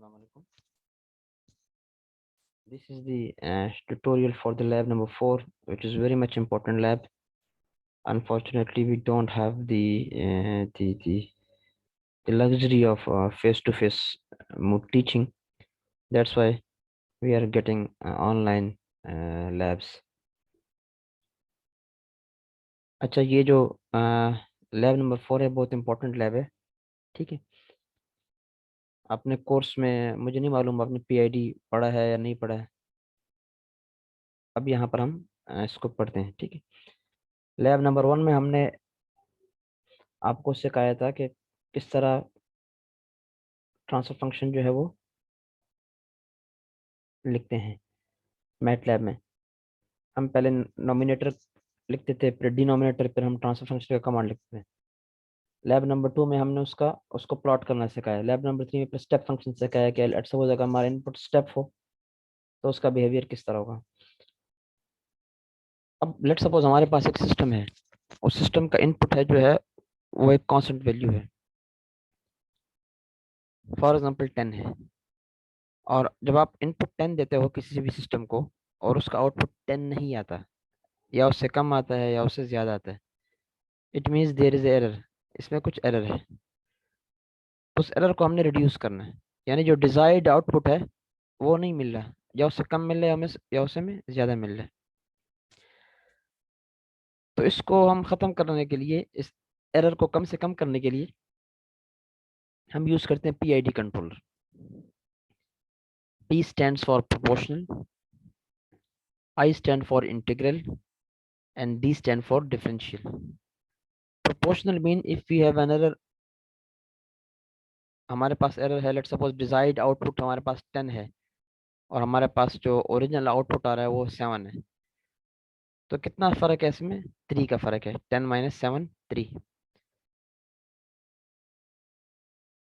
Assalamu alaikum. This is the tutorial for the lab number 4, which is very much important lab. Unfortunately, we don't have the luxury of face-to-face mode teaching. That's why we are getting online labs. अच्छा, ये जो lab number 4 है बहुत important lab है, ठीक है। आपने course में, मुझे नहीं मालूम आपने पीआईडी पढ़ा है या नहीं पढ़ा है। अब यहाँ पर हम इसको पढ़ते हैं, ठीक है। लैब नंबर 1 में हमने आपको सिखाया था कि किस तरह ट्रांसफर फंक्शन जो है वो लिखते हैं। मैटलैब में हम पहले नोमिनेटर लिखते थे, फिर डिनोमिनेटर, फिर हम ट्रांसफर फंक्शन का कमांड लिखते हैं। लैब नंबर 2 में हमने उसको प्लॉट करना सिखाया। लैब नंबर 3 में फिर स्टेप फंक्शन सिखाया कि लेट्स सपोज अगर हमारा इनपुट स्टेप हो तो उसका बिहेवियर किस तरह होगा। अब लेट्स सपोज हमारे पास एक सिस्टम है, उस सिस्टम का इनपुट है जो है वो एक कांस्टेंट वैल्यू है, फॉर एग्जांपल 10 है। और जब आप इनपुट 10 देते हो किसी भी सिस्टम को और उसका आउटपुट 10 नहीं आता, या उससे कम आता है या उससे ज़्यादा आता है, it means there is error, इसमें कुछ एरर है। उस एरर को हमने रिड्यूस करना है, यानी जो डिजायर्ड आउटपुट है वो नहीं मिल रहा, या उससे कम मिल रहा है हमें, या उससे में ज़्यादा मिल रहा है। तो इसको हम ख़त्म करने के लिए, इस एरर को कम से कम करने के लिए हम यूज़ करते हैं PID controller. P stands for proportional, I stand for integral, and D stand for differential. Proportional mean if we have an error, हमारे पास एरर है, लेट्स सपोज डिजायर्ड आउटपुट हमारे पास 10 है और हमारे पास जो ओरिजिनल आउटपुट आ रहा है वो 7 है, तो कितना फर्क है इसमें? 3 का फर्क है। 10 माइनस 7 3।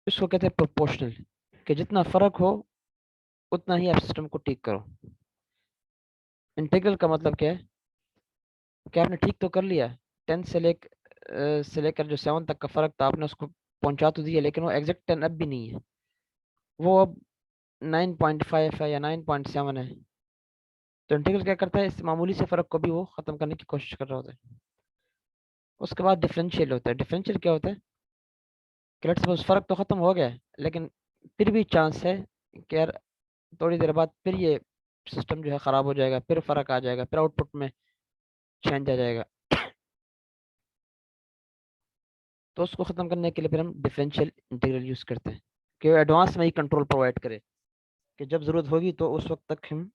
इसको कहते हैं प्रोपोर्शनल, कि जितना फर्क हो उतना ही आप सिस्टम को ठीक करो। इंटीग्रल का मतलब क्या है कि आपने ठीक तो कर लिया, 10 से लेकर जो 7 तक का फर्क था आपने उसको पहुंचा तो दिया, लेकिन वो एग्जैक्ट 10 अब भी नहीं है, वो अब 9.5 है या 9.7 है। तो इंटीग्रल क्या करता है, इस मामूली से फर्क को भी वो खत्म करने की कोशिश कर रहा होता है। उसके बाद डिफरेंशियल होता है। डिफरेंशियल क्या होता है कि लेट्स सपोज फर्क तो खत्म हो गया है, लेकिन फिर भी चांस है कि यार थोड़ी देर बाद फिर ये सिस्टम जो है ख़राब हो जाएगा, फिर फर्क आ जाएगा, फिर आउटपुट में चेंज आ जाएगा। तो उसको ख़त्म करने के लिए फिर हम डिफरेंशियल इंटीग्रल यूज़ करते हैं कि एडवांस में ही कंट्रोल प्रोवाइड करे, कि जब ज़रूरत होगी तो उस वक्त तक हम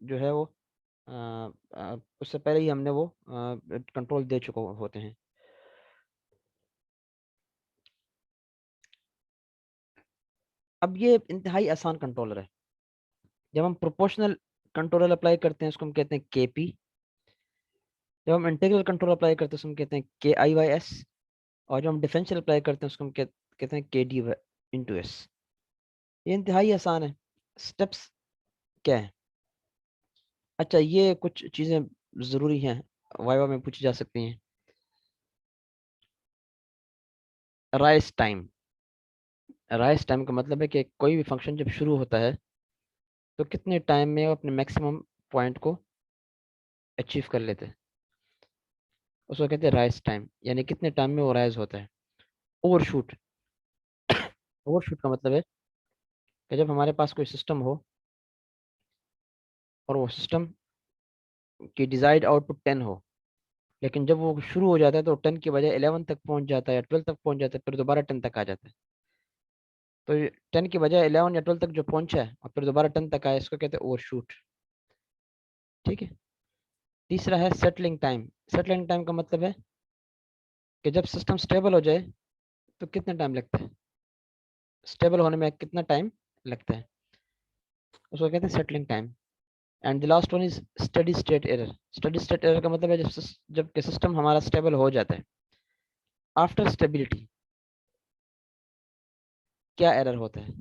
जो है वो उससे पहले ही हमने वो कंट्रोल दे चुके होते हैं। अब ये इंतहाई आसान कंट्रोलर है। जब हम प्रोपोर्शनल कंट्रोलर अप्लाई करते हैं उसको हम कहते हैं केपी। जब हम इंटीग्रल कंट्रोल अप्लाई करते हैं उसको हम कहते हैं के आई वाई एस। और जब हम डिफरेंशियल अप्लाई करते हैं उसको हम कहते हैं के डी इंटू एस। ये इंतहाई आसान है। स्टेप्स क्या है? अच्छा, ये कुछ चीज़ें ज़रूरी हैं, वाइवा में पूछी जा सकती हैं। Rise time. राइज टाइम का मतलब है कि कोई भी फंक्शन जब शुरू होता है तो कितने टाइम में वो अपने मैक्सिमम पॉइंट को अचीव कर लेते हैं, उसको कहते हैं राइज टाइम, यानी कितने टाइम में वो राइज होता है। ओवरशूट। ओवरशूट का मतलब है कि जब हमारे पास कोई सिस्टम हो और वो सिस्टम की डिजायर्ड आउटपुट 10 हो, लेकिन जब वो शुरू हो जाता है तो 10 की बजाय 11 तक पहुंच जाता है या 12 तक पहुंच जाता है, फिर दोबारा 10 तक आ जाता है। तो 10 की बजाय 11 या 12 तक जो पहुंचा है और फिर दोबारा 10 तक आया, इसको कहते हैं ओवरशूट, ठीक है। तीसरा है सेटलिंग टाइम। सेटलिंग टाइम का मतलब है कि जब सिस्टम स्टेबल हो जाए तो कितना टाइम लगता है, स्टेबल होने में कितना टाइम लगता है, उसको कहते हैं settling time. And the last one is steady state error. Steady state error का मतलब है जब सिस्टम हमारा स्टेबल हो जाता है। आफ्टर स्टेबिलिटी क्या एरर होता है,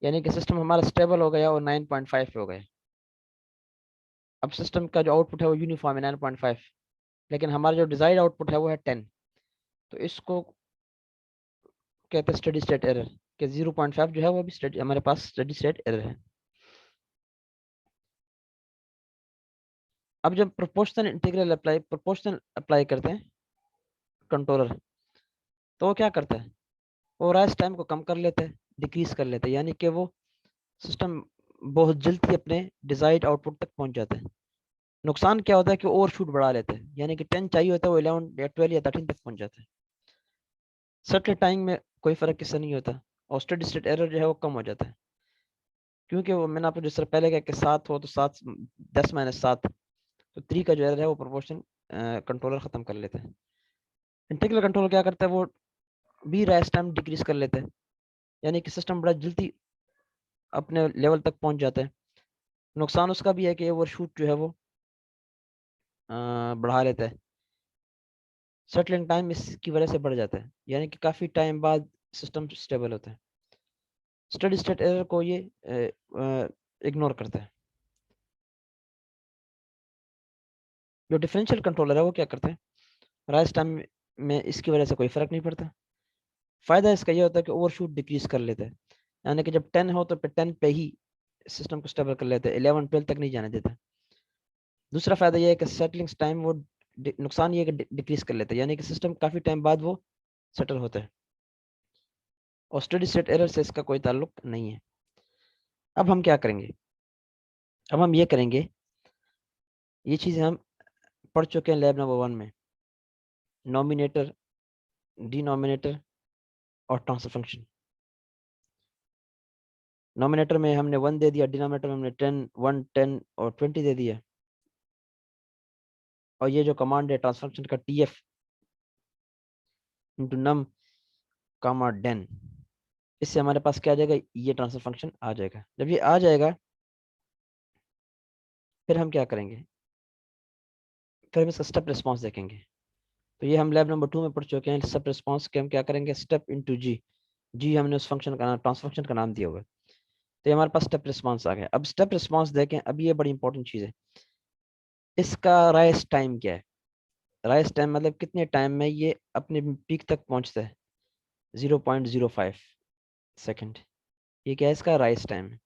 यानी कि सिस्टम हमारा स्टेबल हो गया और 9.5 पे हो गया। अब सिस्टम का जो आउटपुट है वो यूनिफॉर्म है 9.5, लेकिन हमारा जो डिजायर्ड आउटपुट है वो है 10। तो इसको कहते हैं स्टेडी स्टेट एरर। कि 0.5 जो है वो भी हमारे पास स्टेडी स्टेट एरर है। अब जब प्रोपोर्शनल अप्लाई करते हैं कंट्रोलर, तो वो क्या करता है, वो राइज टाइम को कम कर लेता है, डिक्रीज कर लेता है, यानी कि वो सिस्टम बहुत जल्दी अपने डिजायर्ड आउटपुट तक पहुंच जाता है। नुकसान क्या होता है कि ओवर शूट बढ़ा लेते हैं, यानी कि 10 चाहिए होता है वो 11 या 12 या 13 तक पहुंच जाता है। सेटल टाइम में कोई फर्क किससे नहीं होता, और स्टेडी स्टेट एरर जो है वो कम हो जाता है, क्योंकि वो मैंने आपको जिस तरह पहले कहा कि 7 हो तो 7 10 - 7, तो 3 का जो एरर है वो प्रोपोर्शन कंट्रोलर खत्म कर लेता है। इंटीग्रल कंट्रोलर क्या करता है, वो भी रेस्ट टाइम डिक्रीज कर लेता है, यानी कि सिस्टम बड़ा जल्दी अपने लेवल तक पहुंच जाता है। नुकसान उसका भी है कि ओवर शूट जो है वो बढ़ा लेता है। सेटलिंग टाइम इसकी वजह से बढ़ जाता है, यानी कि काफ़ी टाइम बाद सिस्टम स्टेबल होता है। स्टेडी स्टेट एरर को ये इग्नोर करता है। जो डिफरेंशियल कंट्रोलर है वो क्या करते हैं, राइज टाइम में इसकी वजह से कोई फर्क नहीं पड़ता। फायदा इसका ये होता है कि ओवरशूट डिक्रीज कर लेता है, यानी कि जब 10 हो तो फिर 10 पे ही सिस्टम को स्टेबल कर लेते हैं, 11 12 तक नहीं जाने देता। दूसरा फायदा ये है कि सेटलिंग टाइम वो नुकसान ये है कि डिक्रीज कर लेता है, यानी कि सिस्टम काफ़ी टाइम बाद वो सेटल होता है, और स्टेडी स्टेट एरर से इसका कोई ताल्लुक नहीं है। अब हम क्या करेंगे, अब हम ये करेंगे, ये चीज़ें हम पढ़ चुके हैं लैब नंबर 1 में, नॉमिनेटर, डिनोमिनेटर और ट्रांसफर फंक्शन। नॉमिनेटर में हमने 1 दे दिया, डिनोमिनेटर में हमने 10 1 10 और 20 दे दिया, और ये जो कमांड है ट्रांसफर फंक्शन का TF इंटू नम कामा डेन, इससे हमारे पास क्या आ जाएगा, ये ट्रांसफर फंक्शन आ जाएगा। जब ये आ जाएगा फिर हम क्या करेंगे, फिर हम इसका स्टेप रिस्पॉन्स देखेंगे। तो ये हम लैब नंबर 2 में पढ़ चुके हैं, स्टेप रिस्पॉन्स के हम क्या करेंगे, स्टेप इंटू जी, जी हमने उस फंक्शन का ट्रांसफर फंक्शन का नाम दिया हुआ है। तो ये हमारे पास स्टेप रिस्पॉन्स आ गया। अब स्टेप रिस्पॉन्स देखें, अब ये बड़ी इंपॉर्टेंट चीज़ है, इसका राइज टाइम क्या है। राइज टाइम मतलब कितने टाइम में ये अपने पीक तक पहुंचता है, 0.05 सेकेंड, ये क्या है इसका राइज टाइम।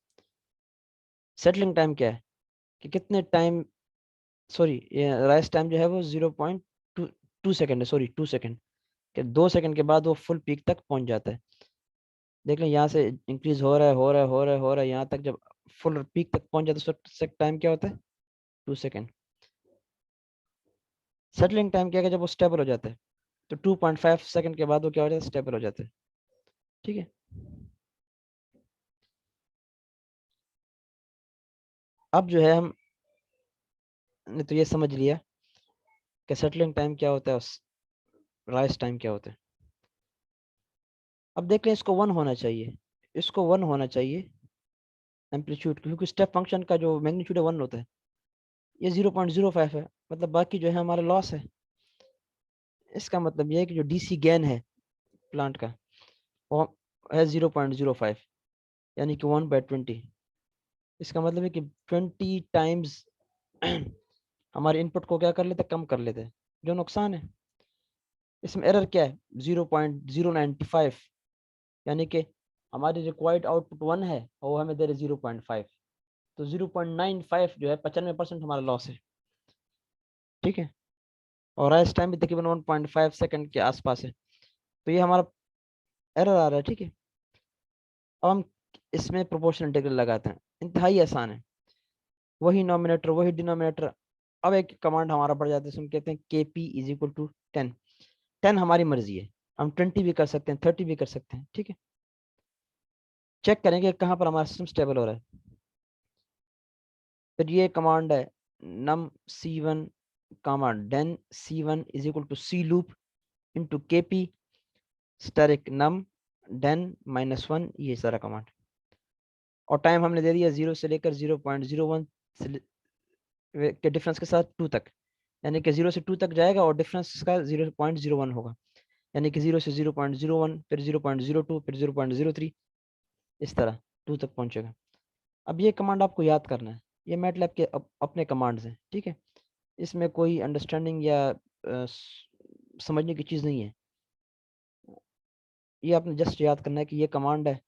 सेटलिंग टाइम क्या है कि कितने टाइम, सॉरी ये राइज टाइम जो है वो 0.2 सेकेंड है, सॉरी 2 सेकेंड, कि 2 सेकेंड के बाद वो फुल पीक तक पहुंच जाता है। देख लें यहाँ से इंक्रीज हो रहा है हो रहा है हो रहा है हो रहा है, यहाँ तक जब फुल पीक तक पहुंच जाता है तो टाइम क्या होता है, 2 सेकेंड। सेटलिंग टाइम क्या है कि जब वो स्टेबल हो जाता है, तो 2.5 सेकेंड के बाद वो क्या हो जाता है, स्टेबल हो जाता है। ठीक है, अब जो है हम ने तो ये समझ लिया कि सेटलिंग टाइम क्या होता है, राइज टाइम क्या होता है। अब देख लें, इसको 1 होना चाहिए, इसको 1 होना चाहिए एम्पलीट्यूड, क्योंकि स्टेप फंक्शन का जो मैग्नीट्यूड है 1 होता है, ये 0.05 है, मतलब बाकी जो है हमारा लॉस है। इसका मतलब ये है कि जो DC गेन है प्लांट का वो है 0.05, यानी कि 1/20। इसका मतलब है कि 20 टाइम्स हमारे इनपुट को क्या कर लेते, कम कर लेते हैं, जो नुकसान है। इसमें एरर क्या है, 0.095, यानी कि हमारी रिक्वायर्ड आउटपुट 1 है और वो हमें दे रहे 0.5, तो 0.95 जो है 95% हमारा लॉस है। ठीक है, और इस टाइम भी तकरीबन 1.5 सेकेंड के आसपास है, तो ये हमारा एरर आ रहा है। ठीक है, अब हम इसमें प्रोपोर्शनल इंटीग्रल लगाते हैं, इंतहाई आसान है, वही नॉमिनेटर वही डिनोमिनेटर। अब एक कमांड हमारा पड़ जाता है, इसमें कहते हैं KP = 10। 10 हमारी मर्जी है, हम 20 भी कर सकते हैं, 30 भी कर सकते हैं। ठीक है, चेक करेंगे कहाँ पर हमारा सिस्टम स्टेबल हो रहा है। फिर ये कमांड है num c1 den c1 = c loop into KP स्टैरिक नम den -1, ये सारा कमांड। और टाइम हमने दे दिया 0 से लेकर 0.01 के डिफरेंस के साथ 2 तक, यानी कि 0 से 2 तक जाएगा और डिफरेंस का 0.01 होगा, यानी कि 0 से 0.01, फिर 0.02, फिर 0.03, इस तरह 2 तक पहुंचेगा। अब ये कमांड आपको याद करना है, ये मैटलैब के अपने कमांड्स हैं। ठीक है, इसमें कोई अंडरस्टैंडिंग या समझने की चीज़ नहीं है। ये आपने जस्ट याद करना है कि ये कमांड है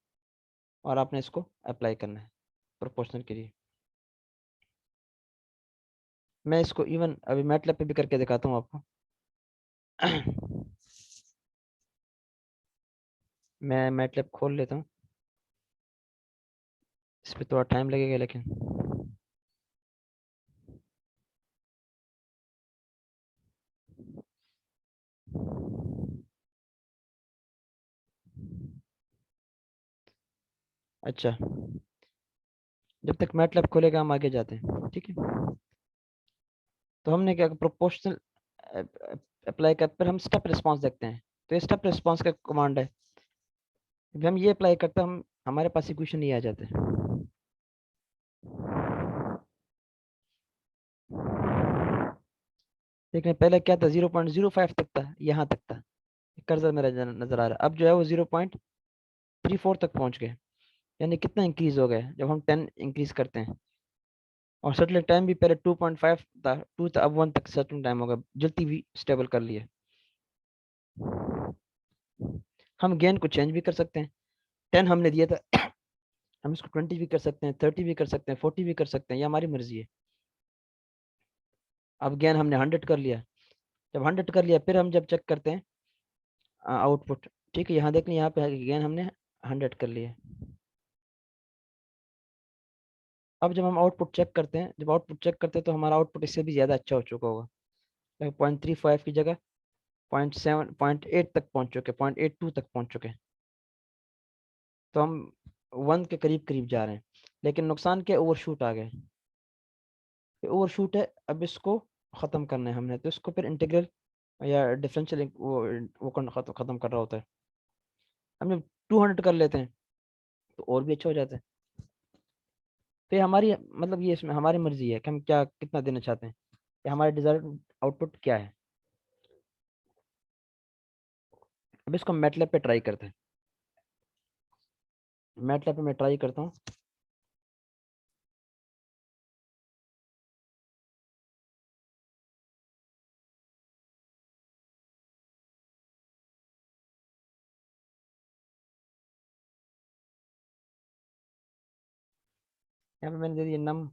और आपने इसको अप्लाई करना है प्रोपोर्शनल के लिए। मैं इसको इवन अभी मैटलैब पे भी करके दिखाता हूँ आपको। मैं मैटलैब खोल लेता हूँ, इस पर थोड़ा टाइम लगेगा लेकिन। अच्छा, जब तक मैटलैब खोलेगा हम आगे जाते हैं, ठीक है। तो हमने क्या प्रोपोर्शनल अप्लाई कर पर हम स्टेप रिस्पांस देखते हैं। तो ये स्टेप रिस्पांस का कमांड है। जब हम ये अप्लाई करते हैं हम हमारे पास इक्वेशन नहीं आ जाते। लेकिन पहले क्या था, 0.05 तक था, यहाँ तक था, कर्सर मेरा नजर आ रहा है। अब जो है वो 0.34 तक पहुंच गए। यानी कितना इंक्रीज हो गया जब हम 10 इंक्रीज करते हैं। और सेटलिंग टाइम भी पहले 2.5 था, 2 था, अब 1 तक सेटलिंग टाइम होगा, जल्दी भी स्टेबल कर लिए। हम गेन को चेंज भी कर सकते हैं। 10 हमने दिया था, हम इसको 20 भी कर सकते हैं, 30 भी कर सकते हैं, 40 भी कर सकते हैं, ये हमारी मर्जी है। अब गेन हमने 100 कर लिया। जब 100 कर लिया फिर हम जब चेक करते हैं आउटपुट, ठीक है, यहाँ देख लें, यहाँ पे गेन हमने 100 कर लिया। अब जब हम आउटपुट चेक करते हैं, जब आउटपुट चेक करते हैं तो हमारा आउटपुट इससे भी ज़्यादा अच्छा हो चुका होगा। 0.35 की जगह 0.7 0.8 तक पहुंच चुके, 0.82 तक पहुंच चुके। तो हम 1 के करीब करीब जा रहे हैं। लेकिन नुकसान क्या, ओवरशूट आ गए। ओवरशूट है, अब इसको ख़त्म करना है हमने, तो इसको फिर इंटीग्रल या डिफरेंशियल वो ख़त्म कर रहा होता है। हम जब 200 कर लेते हैं तो और भी अच्छा हो जाता है। तो ये हमारी मतलब ये इसमें हमारी मर्जी है कि हम क्या कितना देना चाहते हैं, या हमारे डिजायर्ड आउटपुट क्या है। अब इसको मैटलैब पे ट्राई करते हैं। मैटलैब पे मैं ट्राई करता हूँ। यहाँ पे मैंने दे दिया नम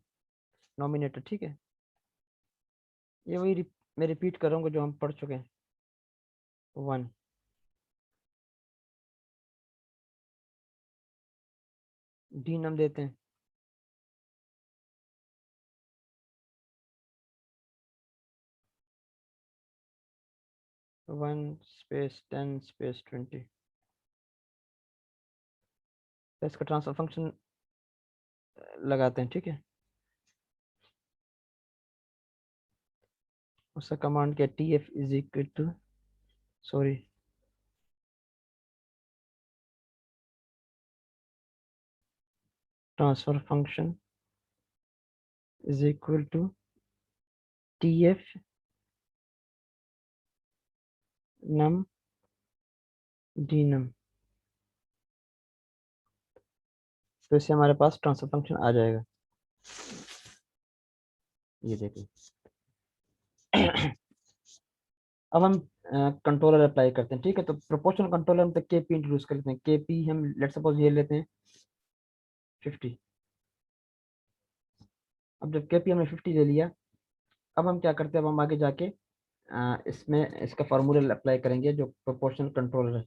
नॉमिनेटर, ठीक है। ये वही मैं रिपीट करूँगा जो हम पढ़ चुके हैं। 1 डी नम देते हैं। 1 स्पेस 10 स्पेस 20। तो इसका ट्रांसफर फंक्शन लगाते हैं, ठीक है। उसका कमांड क्या, T F is equal to, sorry, transfer function is equal to T F num D num. तो इससे हमारे पास ट्रांसफर फंक्शन आ जाएगा, ये देखिए। अब हम कंट्रोलर अप्लाई करते हैं, ठीक है। तो प्रोपोर्शनल कंट्रोलर में के पी इंट्रोड्यूस करते हैं। के पी हम लेट सपोज ये लेते हैं 50। अब जब के पी हमने 50 ले लिया, अब हम क्या करते हैं, अब हम आगे जाके इसमें इसका फार्मूला अप्लाई करेंगे जो प्रोपोर्शनल कंट्रोलर है।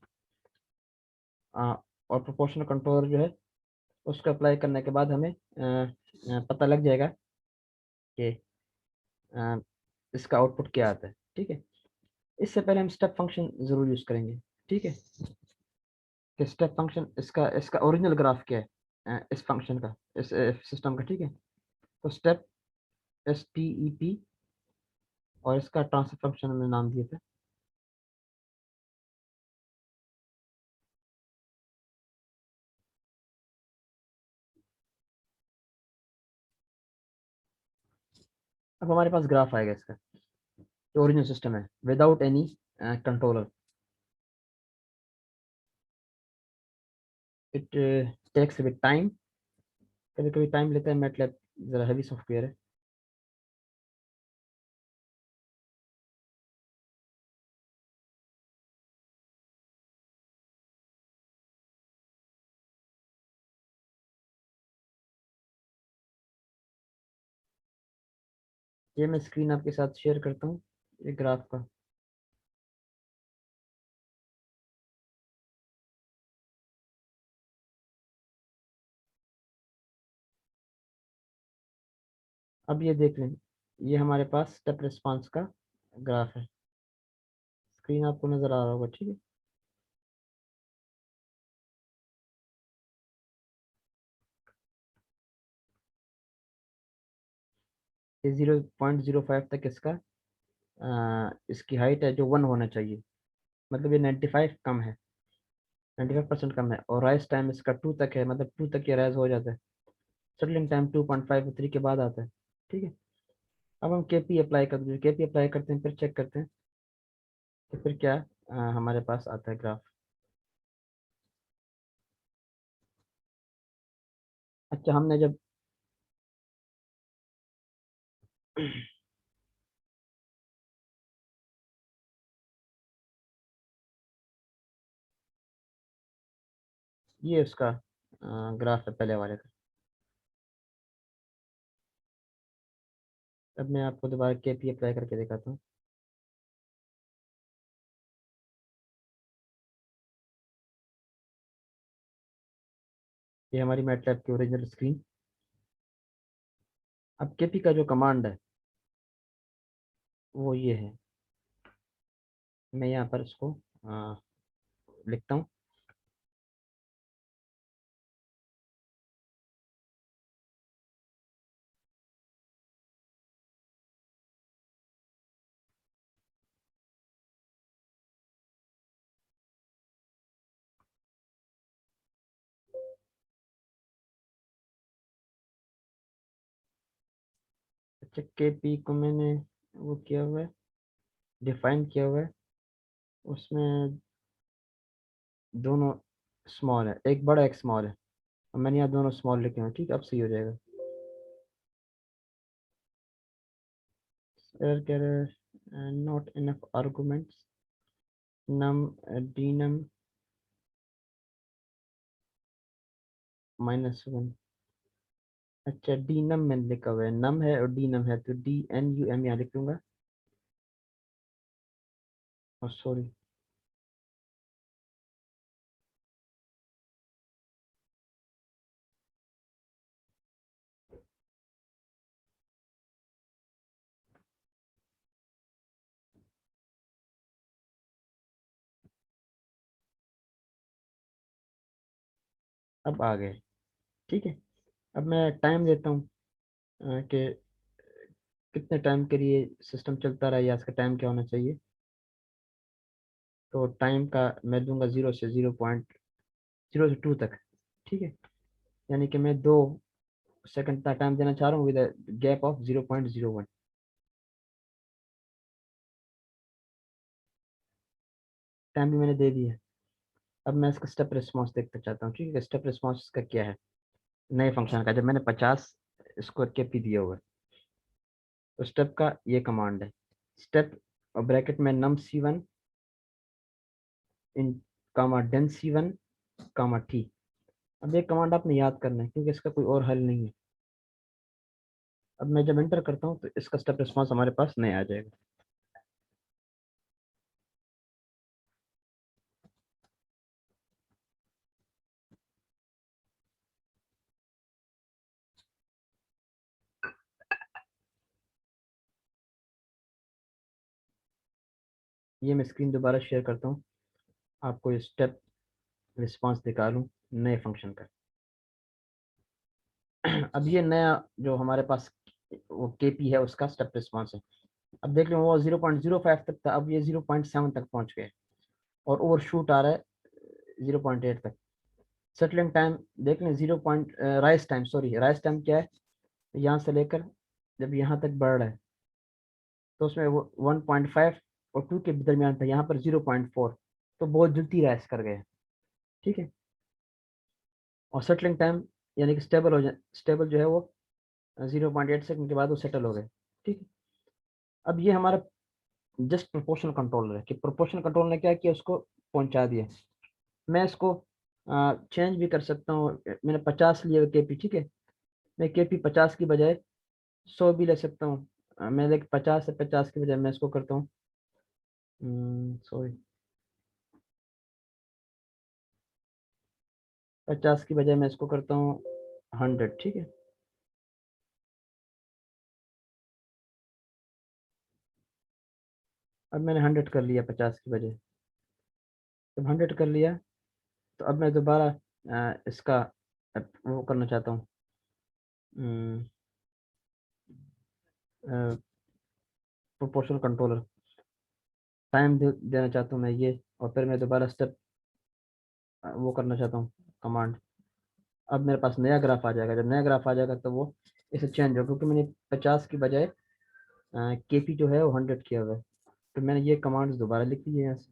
और प्रोपोर्शनल कंट्रोलर जो है उसको अप्लाई करने के बाद हमें पता लग जाएगा कि अ, इसका आउटपुट क्या आता है, ठीक है। इससे पहले हम स्टेप फंक्शन ज़रूर यूज़ करेंगे, ठीक है। कि स्टेप फंक्शन इसका इसका ओरिजिनल ग्राफ क्या है, इस फंक्शन का, इस सिस्टम का, ठीक है। तो स्टेप STEP, और इसका ट्रांसफर फंक्शन हमने नाम दिए थे। अब हमारे पास ग्राफ आएगा इसका, जो ओरिजिनल सिस्टम है without any controller. It takes with time, कभी कभी टाइम लेता है, मैटलैब ज़रा हैवी सॉफ्टवेयर है। ये मैं स्क्रीन आपके साथ शेयर करता हूँ, ये ग्राफ का। अब ये देख लें, ये हमारे पास स्टेप रिस्पांस का ग्राफ है। स्क्रीन आपको नजर आ रहा होगा, ठीक है। ये 0.05 तक इसका इसकी हाइट है जो 1 होना चाहिए, मतलब ये 95 कम है, 95% कम है। और राइज टाइम इसका 2 तक है, मतलब 2 तक ये राइज हो जाता है। सेटलिंग टाइम 2.5 3 के बाद आता है, ठीक है। अब हम केपी अप्लाई करते हैं, केपी अप्लाई करते हैं, फिर चेक करते हैं तो फिर क्या हमारे पास आता है ग्राफ। अच्छा, हमने जब ये उसका ग्राफ है पहले वाले का। अब मैं आपको दोबारा केपी अप्लाई करके दिखाता हूँ। ये हमारी मैटलैब की ओरिजिनल स्क्रीन। अब केपी का जो कमांड है वो ये है, मैं यहाँ पर इसको लिखता हूँ। अच्छा, केपी को मैंने वो किया हुआ है, डिफाइन किया हुआ है। उसमें दोनों स्मॉल है, एक बड़ा एक स्मॉल है। और मैंने यहाँ दोनों स्मॉल लिखे हैं, ठीक है। अब सही हो जाएगा। एरर कह रहा है नॉट इनफ आर्गुमेंट्स, नम डीनम -1। अच्छा, डी नम मैंने लिखा हुआ है, नम है और डी नम है, तो DNUM यहाँ लिख लूंगा। और सॉरी, अब आ गए, ठीक है। अब मैं टाइम देता हूँ कि कितने टाइम के लिए सिस्टम चलता रहा या इसका टाइम क्या होना चाहिए। तो टाइम का मैं दूंगा 0 से 2 तक, ठीक है। यानी कि मैं 2 सेकंड का टाइम देना चाह रहा हूँ विद गैप ऑफ 0.01। टाइम भी मैंने दे दिया है। अब मैं इसका स्टेप रिस्पॉन्स देखना चाहता हूँ, ठीक है। स्टेप रिस्पॉन्स का क्या है, नए फंक्शन का, जब मैंने 50 इसको के पी दिया हुआ है, तो स्टेप का ये कमांड है, स्टेप और ब्रैकेट में num_c1 इन कामा den_c1 कामा t। अब ये कमांड आपने याद करना है क्योंकि इसका कोई और हल नहीं है। अब मैं जब एंटर करता हूँ तो इसका स्टेप रिस्पॉन्स हमारे पास नहीं आ जाएगा। ये मैं स्क्रीन दोबारा शेयर करता हूँ, आपको स्टेप रिस्पॉन्स दिखा लूँ नए फंक्शन का। अब ये नया जो हमारे पास वो केपी है उसका स्टेप रिस्पॉन्स है। अब देख लो, वो 0.05 तक था, अब ये 0.7 तक पहुंच गए और ओवर शूट आ रहा है 0.8 तक। सेटलिंग टाइम देख लें, 0 point rise time, sorry rise time क्या है, यहाँ से लेकर जब यहाँ तक बढ़ रहा है तो उसमें वो 1.5 और 2 के दरमियान था, यहाँ पर 0.4, तो बहुत जल्दी राइस कर गए, ठीक है। और सेटलिंग टाइम यानी कि स्टेबल जो है वो 0.8 सेकंड के बाद वो सेटल हो गए, ठीक है। अब ये हमारा जस्ट प्रोपोर्शनल कंट्रोलर है कि प्रोपोर्शनल कंट्रोलर ने क्या किया, उसको पहुंचा दिया। मैं इसको चेंज भी कर सकता हूँ। मैंने 50 लिया केपी, ठीक है। मैं केपी 50 की बजाय 100 भी ले सकता हूँ, मैं देख 50 से 50 की बजाय मैं इसको करता हूँ, सॉरी, 50 की बजाय मैं इसको करता हूँ 100, ठीक है। अब मैंने 100 कर लिया 50 की बजाय। जब 100 कर लिया तो अब मैं दोबारा इसका वो करना चाहता हूँ, प्रोपोर्शनल कंट्रोलर, टाइम देना चाहता हूँ मैं ये, और फिर मैं दोबारा स्टेप वो करना चाहता हूँ कमांड। अब मेरे पास नया ग्राफ आ जाएगा। जब नया ग्राफ आ जाएगा तो वो इसे चेंज हो, क्योंकि मैंने 50 की बजाय केपी जो है वो 100 किया हुआ है। तो मैंने ये कमांड्स दोबारा लिख ली है यहाँ से,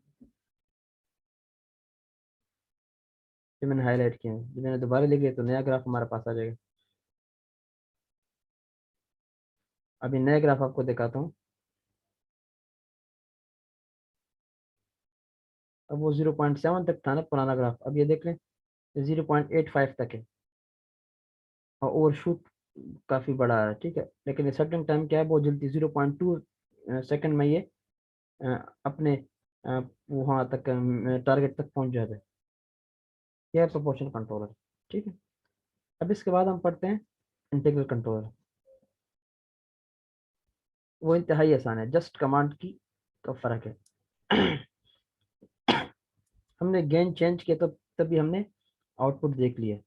जो मैंने हाईलाइट किए हैं, जो मैंने दोबारा लिख लिया तो नया ग्राफ हमारे पास आ जाएगा। अभी नया ग्राफ आपको दिखाता हूँ। अब वो 0.7 तक था ना पुराना ग्राफ, अब ये देख लें 0.85 तक है, और ओवरशूट काफ़ी बड़ा है, ठीक है। लेकिन सर्टेन टाइम क्या है, बहुत जल्दी 0.2 सेकंड में ये अ, अपने वहाँ तक टारगेट तक पहुँच जाता है। यह है प्रोपोर्शनल कंट्रोलर, ठीक है। अब इसके बाद हम पढ़ते हैं इंटीग्रल कंट्रोलर। वो इंतहाई आसान है, जस्ट कमांड की का फर्क है। हमने गेन चेंज किया तो तभी हमने आउटपुट देख लिया।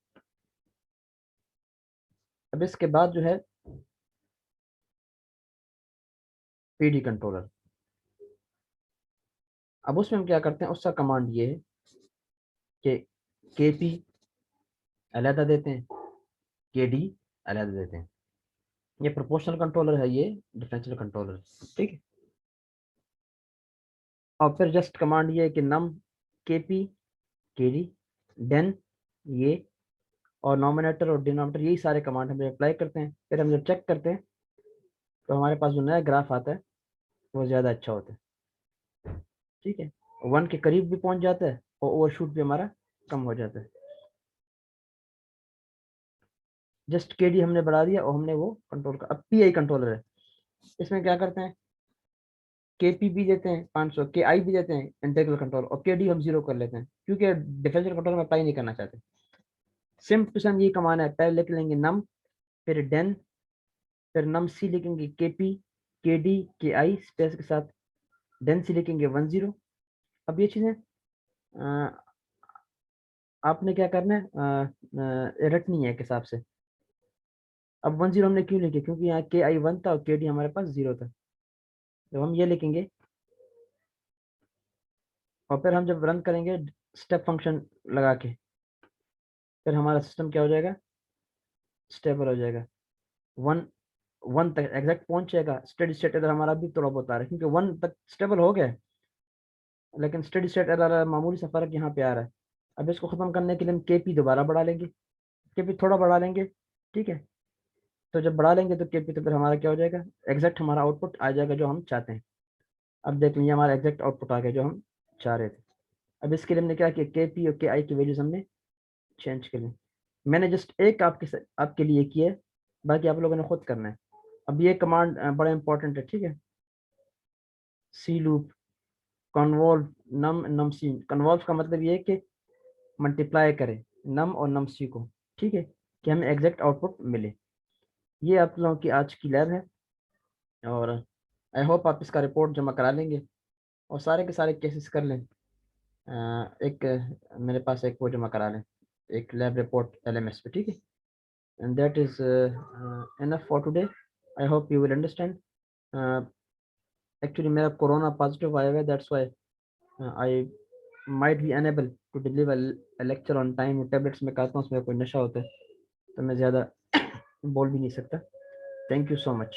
अब इसके बाद जो है पीडी कंट्रोलर। अब उसमें हम क्या करते हैं, उसका कमांड ये है कि केपी अलहदा देते हैं, केडी अलहदा देते हैं। ये प्रोपोर्शनल कंट्रोलर है, ये डिफरेंशियल कंट्रोलर, ठीक है। और फिर जस्ट कमांड ये है कि नम केपी केडी देन ये, और नॉमिनेटर और डिनोमिनेटर यही सारे कमांड हम अप्लाई करते हैं। फिर हम जब चेक करते हैं तो हमारे पास जो नया ग्राफ आता है वो ज़्यादा अच्छा होता है, ठीक है। 1 के करीब भी पहुंच जाता है और ओवरशूट भी हमारा कम हो जाता है। जस्ट के डी हमने बढ़ा दिया और हमने वो कंट्रोल का। अब पी आई कंट्रोलर है, इसमें क्या करते हैं, के पी भी देते हैं 500, के आई भी देते हैं इंटीग्रल कंट्रोल, और के डी हम 0 कर लेते हैं, क्योंकि डिफरेंशियल कंट्रोल में अप्लाई नहीं करना चाहते। सिम टू सिम ये कमाना है, पहले लिख लेंगे नम, फिर डेन, फिर नम सी लिखेंगे के पी के डी के आई स्पेस के साथ, डेन सी लिखेंगे 10। अब ये चीज़ें आपने क्या करना है, रटनी है एक हिसाब से। अब 10 हमने क्यों लिखे, क्योंकि यहाँ के आई 1 था और के डी हमारे पास 0 था। तो हम ये लिखेंगे, और फिर हम जब रन करेंगे स्टेप फंक्शन लगा के, फिर हमारा सिस्टम क्या हो जाएगा, स्टेबल हो जाएगा। 1 तक एग्जैक्ट पहुंच जाएगा। स्टेडी स्टेट एरर हमारा भी थोड़ा बहुत आ रहा है, क्योंकि 1 तक स्टेबल हो गया है, लेकिन स्टेडी स्टेट एरर मामूली सा फर्क यहाँ पे आ रहा है। अब इसको खत्म करने के लिए हम के पी दोबारा बढ़ा लेंगे, के पी थोड़ा बढ़ा लेंगे, ठीक है। तो जब बढ़ा लेंगे तो के पी, तो फिर हमारा क्या हो जाएगा, एग्जैक्ट हमारा आउटपुट आ जाएगा जो हम चाहते हैं। अब देख लीजिए हमारा एग्जैक्ट आउटपुट आ गया जो हम चाह रहे थे। अब इसके लिए हमने क्या किया, के पी और के आई की वैल्यूज हमने चेंज कर ली। मैंने जस्ट एक आपके लिए किया है, बाकी आप लोगों ने खुद करना है। अब ये कमांड बड़ा इंपॉर्टेंट है, ठीक है। सी लूप कन्वॉल्व नम नम सी, कन्वॉल्व का मतलब ये है कि मल्टीप्लाई करें नम और नम सी को, ठीक है, कि हमें एग्जैक्ट आउटपुट मिले। ये आप लोगों की आज की लैब है, और आई होप आप इसका रिपोर्ट जमा करा लेंगे और सारे के सारे केसेस कर लें। एक मेरे पास एक वो जमा करा लें, एक लैब रिपोर्ट एलएमएस पे, ठीक है। And that is enough for today. I hope you will understand. Actually मेरा कोरोना पॉजिटिव आया हुआ है, that's why I might be unable to deliver lecture on time. Tablets में खाता हूँ, उसमें कोई नशा होता है, तो मैं ज़्यादा बोल भी नहीं सकता। Thank you so much.